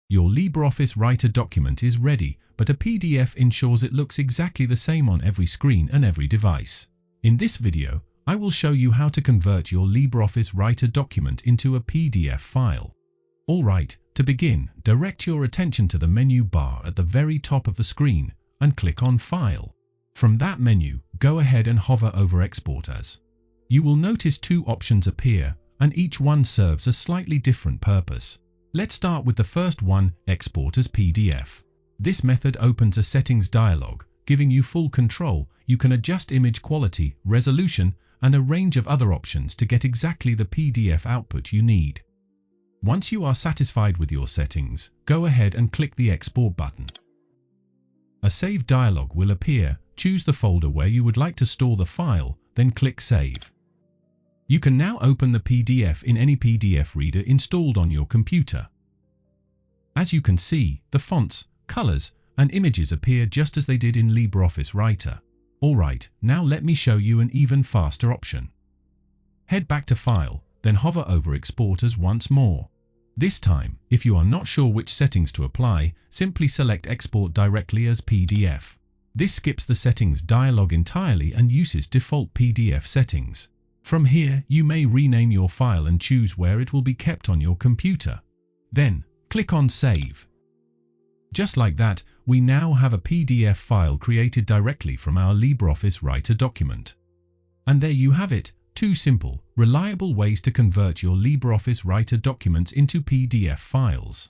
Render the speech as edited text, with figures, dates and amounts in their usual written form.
Your LibreOffice Writer document is ready, but a PDF ensures it looks exactly the same on every screen and every device. In this video, I will show you how to convert your LibreOffice Writer document into a PDF file. Alright, to begin, direct your attention to the menu bar at the very top of the screen and click on File. From that menu, go ahead and hover over Export As. You will notice two options appear, and each one serves a slightly different purpose. Let's start with the first one, Export as PDF. This method opens a settings dialog, giving you full control. You can adjust image quality, resolution, and a range of other options to get exactly the PDF output you need. Once you are satisfied with your settings, go ahead and click the Export button. A Save dialog will appear. Choose the folder where you would like to store the file, then click Save. You can now open the PDF in any PDF reader installed on your computer. As you can see, the fonts, colors, and images appear just as they did in LibreOffice Writer. Alright, now let me show you an even faster option. Head back to File, then hover over Export As once more. This time, if you are not sure which settings to apply, simply select Export directly as PDF. This skips the settings dialog entirely and uses default PDF settings. From here, you may rename your file and choose where it will be kept on your computer. Then, click on Save. Just like that, we now have a PDF file created directly from our LibreOffice Writer document. And there you have it, two simple, reliable ways to convert your LibreOffice Writer documents into PDF files.